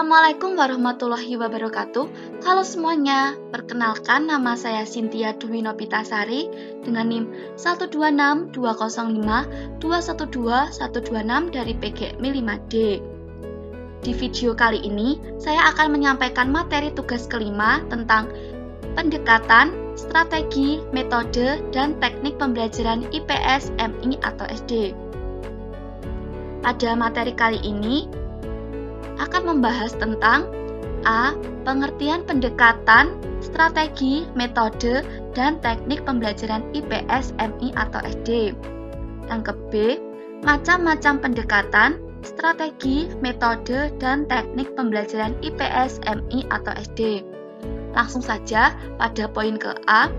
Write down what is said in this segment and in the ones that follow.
Assalamualaikum warahmatullahi wabarakatuh. Halo semuanya, perkenalkan nama saya Cynthia Dwi Nopitasari dengan NIM 1262052122126 dari PGMI 5D. Di video kali ini, saya akan menyampaikan materi tugas kelima tentang pendekatan, strategi, metode, dan teknik pembelajaran IPS, MI, atau SD. Pada materi kali ini, akan membahas tentang A. Pengertian pendekatan, strategi, metode, dan teknik pembelajaran IPS, MI, atau SD. Yang ke B. Macam-macam pendekatan, strategi, metode, dan teknik pembelajaran IPS, MI, atau SD. Langsung saja pada poin ke A.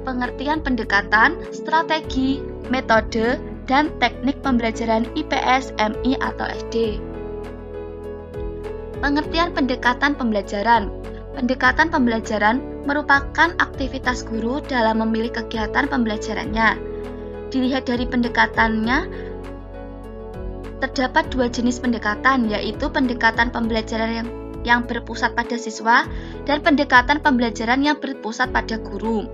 Pengertian pendekatan, strategi, metode, dan teknik pembelajaran IPS, MI, atau SD. Pengertian pendekatan pembelajaran. Pendekatan pembelajaran merupakan aktivitas guru dalam memilih kegiatan pembelajarannya. Dilihat dari pendekatannya, terdapat dua jenis pendekatan, yaitu pendekatan pembelajaran yang berpusat pada siswa dan pendekatan pembelajaran yang berpusat pada guru.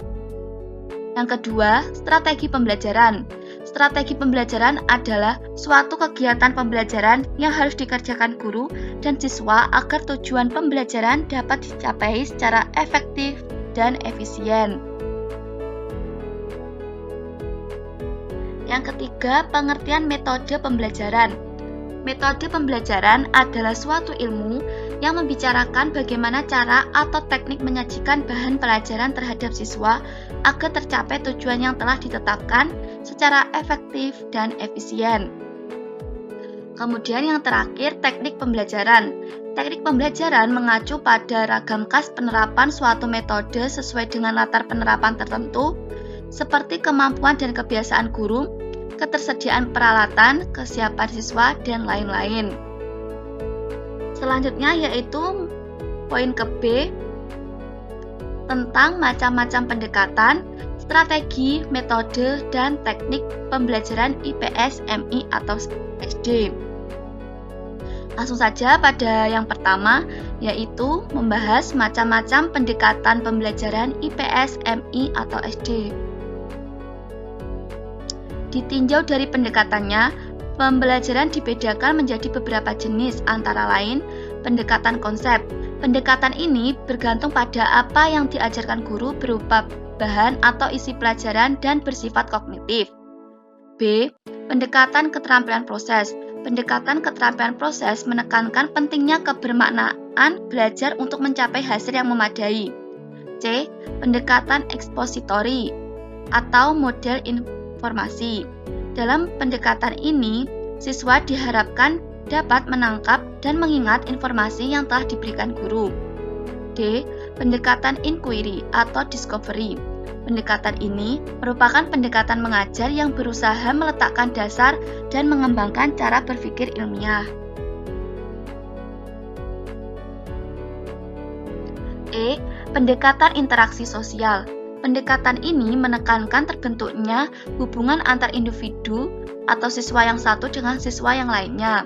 Yang kedua, strategi pembelajaran. Strategi pembelajaran adalah suatu kegiatan pembelajaran yang harus dikerjakan guru dan siswa agar tujuan pembelajaran dapat dicapai secara efektif dan efisien. Yang ketiga, pengertian metode pembelajaran. Metode pembelajaran adalah suatu ilmu yang membicarakan bagaimana cara atau teknik menyajikan bahan pelajaran terhadap siswa agar tercapai tujuan yang telah ditetapkan secara efektif dan efisien. Kemudian yang terakhir, teknik pembelajaran. Teknik pembelajaran mengacu pada ragam khas penerapan suatu metode sesuai dengan latar penerapan tertentu, seperti kemampuan dan kebiasaan guru, ketersediaan peralatan, kesiapan siswa, dan lain-lain. Selanjutnya yaitu poin ke B tentang macam-macam pendekatan, strategi, metode, dan teknik pembelajaran IPS, MI, atau SD. Langsung saja pada yang pertama, yaitu membahas macam-macam pendekatan pembelajaran IPS, MI, atau SD. Ditinjau dari pendekatannya, pembelajaran dibedakan menjadi beberapa jenis, antara lain pendekatan konsep. Pendekatan ini bergantung pada apa yang diajarkan guru berupa bahan atau isi pelajaran dan bersifat kognitif. B. Pendekatan keterampilan proses. Pendekatan keterampilan proses menekankan pentingnya kebermaknaan belajar untuk mencapai hasil yang memadai. C. Pendekatan ekspositori atau model informasi. Dalam pendekatan ini, siswa diharapkan dapat menangkap dan mengingat informasi yang telah diberikan guru. D. Pendekatan inquiry atau discovery. Pendekatan ini merupakan pendekatan mengajar yang berusaha meletakkan dasar dan mengembangkan cara berpikir ilmiah. E. Pendekatan interaksi sosial. Pendekatan ini menekankan terbentuknya hubungan antar individu atau siswa yang satu dengan siswa yang lainnya.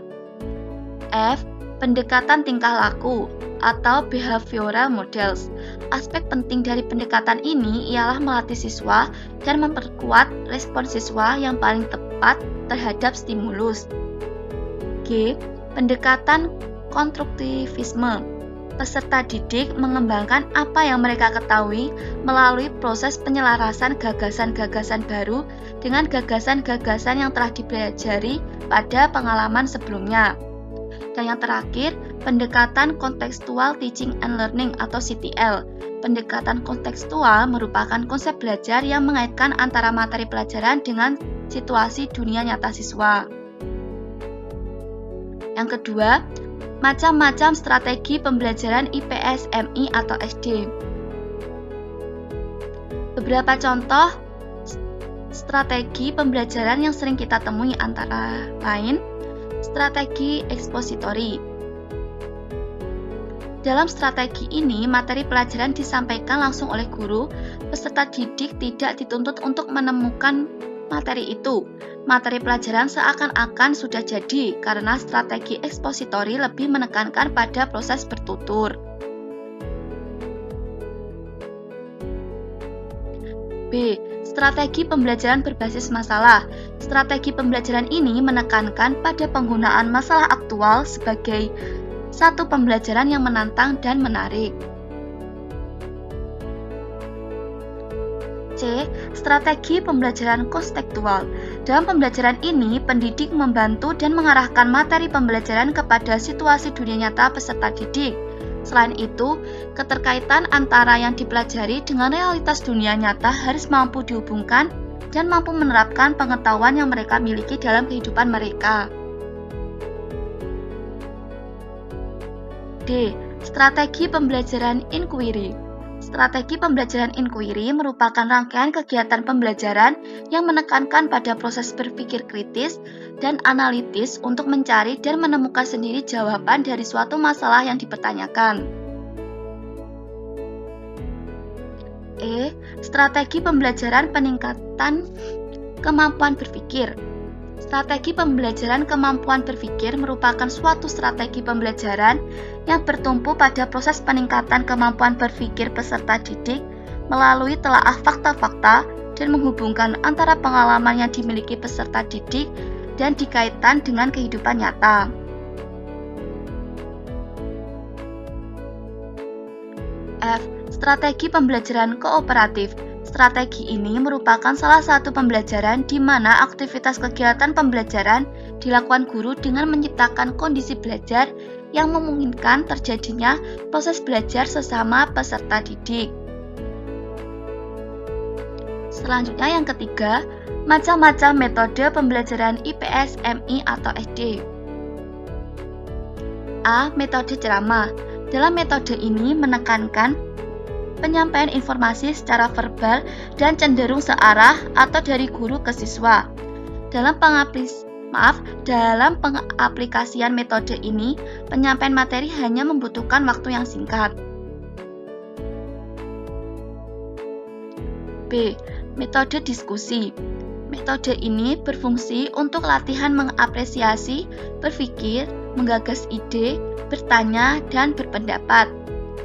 F. Pendekatan tingkah laku atau behavioral models. Aspek penting dari pendekatan ini ialah melatih siswa dan memperkuat respon siswa yang paling tepat terhadap stimulus. G. Pendekatan konstruktivisme. Peserta didik mengembangkan apa yang mereka ketahui melalui proses penyelarasan gagasan-gagasan baru dengan gagasan-gagasan yang telah dipelajari pada pengalaman sebelumnya. Dan yang terakhir, pendekatan kontekstual teaching and learning atau CTL. Pendekatan kontekstual merupakan konsep belajar yang mengaitkan antara materi pelajaran dengan situasi dunia nyata siswa. Yang kedua, macam-macam strategi pembelajaran IPS, MI, atau SD. Beberapa contoh strategi pembelajaran yang sering kita temui antara lain strategi ekspositori. Dalam strategi ini, materi pelajaran disampaikan langsung oleh guru, peserta didik tidak dituntut untuk menemukan materi itu. materi pelajaran seakan-akan sudah jadi karena strategi ekspositori lebih menekankan pada proses bertutur. B. Strategi pembelajaran berbasis masalah. Strategi pembelajaran ini menekankan pada penggunaan masalah aktual sebagai satu pembelajaran yang menantang dan menarik. C. Strategi pembelajaran konstekstual. Dalam pembelajaran ini, pendidik membantu dan mengarahkan materi pembelajaran kepada situasi dunia nyata peserta didik. Selain itu, keterkaitan antara yang dipelajari dengan realitas dunia nyata harus mampu dihubungkan dan mampu menerapkan pengetahuan yang mereka miliki dalam kehidupan mereka. D. Strategi pembelajaran inquiry. Strategi pembelajaran inquiry merupakan rangkaian kegiatan pembelajaran yang menekankan pada proses berpikir kritis dan analitis untuk mencari dan menemukan sendiri jawaban dari suatu masalah yang dipertanyakan. E. Strategi pembelajaran peningkatan kemampuan berpikir. Strategi pembelajaran kemampuan berpikir merupakan suatu strategi pembelajaran yang bertumpu pada proses peningkatan kemampuan berpikir peserta didik melalui telaah fakta-fakta dan menghubungkan antara pengalaman yang dimiliki peserta didik dan dikaitkan dengan kehidupan nyata. F. Strategi pembelajaran kooperatif. Strategi ini merupakan salah satu pembelajaran di mana aktivitas kegiatan pembelajaran dilakukan guru dengan menciptakan kondisi belajar yang memungkinkan terjadinya proses belajar sesama peserta didik. Selanjutnya yang ketiga, macam-macam metode pembelajaran IPS, MI, atau SD. A. Metode ceramah. Dalam metode ini menekankan penyampaian informasi secara verbal dan cenderung searah atau dari guru ke siswa. Dalam pengaplikasian metode ini, penyampaian materi hanya membutuhkan waktu yang singkat. B. Metode diskusi. Metode ini berfungsi untuk latihan mengapresiasi, berpikir, menggagas ide, bertanya, dan berpendapat.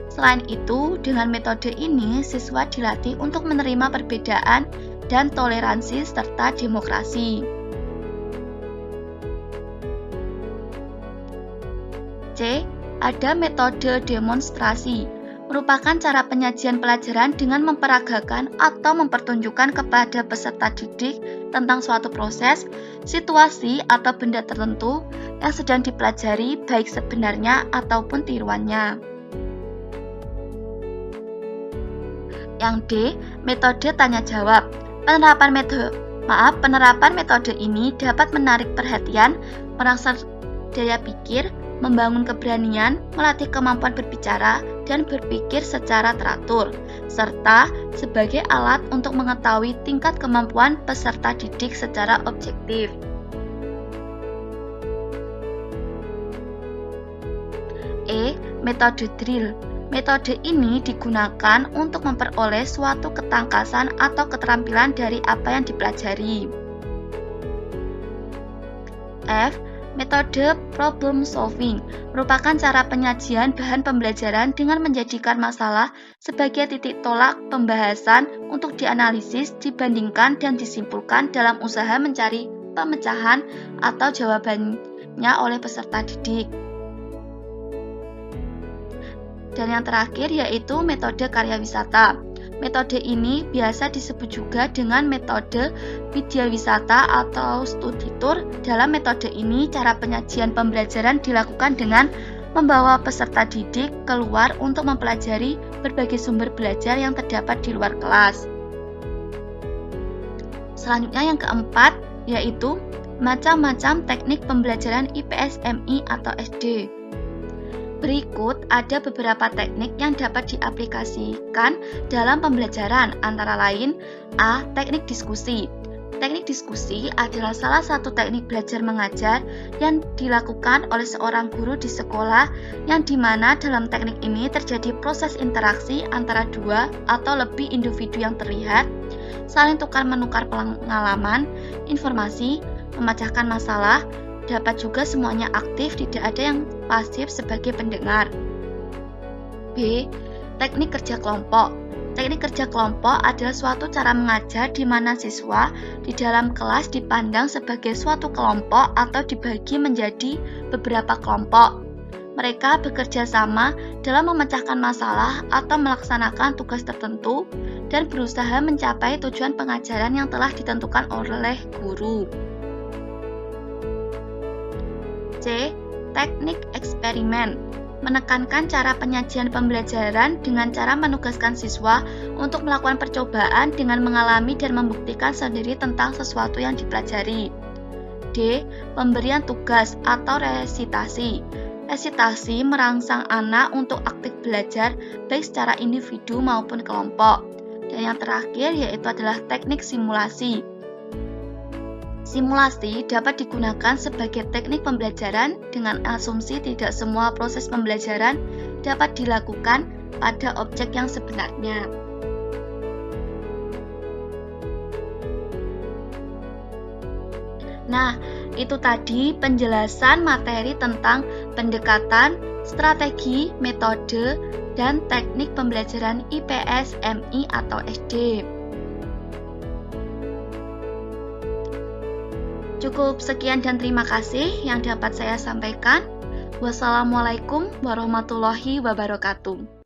Selain itu, dengan metode ini, siswa dilatih untuk menerima perbedaan dan toleransi serta demokrasi. C. Ada metode demonstrasi. Merupakan cara penyajian pelajaran dengan memperagakan atau mempertunjukkan kepada peserta didik tentang suatu proses, situasi, atau benda tertentu yang sedang dipelajari baik sebenarnya ataupun tiruannya. Yang D. Metode tanya jawab. Penerapan metode ini dapat menarik perhatian, merangsang daya pikir, membangun keberanian, melatih kemampuan berbicara, dan berpikir secara teratur, serta sebagai alat untuk mengetahui tingkat kemampuan peserta didik secara objektif. E. Metode drill. Metode ini digunakan untuk memperoleh suatu ketangkasan atau keterampilan dari apa yang dipelajari. F. Metode problem solving merupakan cara penyajian bahan pembelajaran dengan menjadikan masalah sebagai titik tolak pembahasan untuk dianalisis, dibandingkan, dan disimpulkan dalam usaha mencari pemecahan atau jawabannya oleh peserta didik. Dan yang terakhir yaitu metode karya wisata. Metode ini biasa disebut juga dengan metode widya wisata atau studi tour. Dalam metode ini, cara penyajian pembelajaran dilakukan dengan membawa peserta didik keluar untuk mempelajari berbagai sumber belajar yang terdapat di luar kelas. Selanjutnya yang keempat yaitu macam-macam teknik pembelajaran IPS, MI, atau SD. Berikut ada beberapa teknik yang dapat diaplikasikan dalam pembelajaran, antara lain A. Teknik diskusi. Teknik diskusi adalah salah satu teknik belajar mengajar yang dilakukan oleh seorang guru di sekolah, yang dimana dalam teknik ini terjadi proses interaksi antara dua atau lebih individu yang terlihat, saling tukar-menukar pengalaman, informasi, memecahkan masalah. Dapat juga semuanya aktif, tidak ada yang pasif sebagai pendengar. B. Teknik kerja kelompok. Teknik kerja kelompok adalah suatu cara mengajar di mana siswa di dalam kelas dipandang sebagai suatu kelompok atau dibagi menjadi beberapa kelompok. Mereka bekerja sama dalam memecahkan masalah atau melaksanakan tugas tertentu dan berusaha mencapai tujuan pengajaran yang telah ditentukan oleh guru. C. Teknik eksperimen. Menekankan cara penyajian pembelajaran dengan cara menugaskan siswa untuk melakukan percobaan dengan mengalami dan membuktikan sendiri tentang sesuatu yang dipelajari. D. Pemberian tugas atau resitasi. Resitasi merangsang anak untuk aktif belajar baik secara individu maupun kelompok. Dan yang terakhir yaitu adalah teknik simulasi. Simulasi dapat digunakan sebagai teknik pembelajaran dengan asumsi tidak semua proses pembelajaran dapat dilakukan pada objek yang sebenarnya. Nah, itu tadi penjelasan materi tentang pendekatan, strategi, metode, dan teknik pembelajaran IPS, MI, atau SD. Cukup sekian dan terima kasih yang dapat saya sampaikan. Wassalamualaikum warahmatullahi wabarakatuh.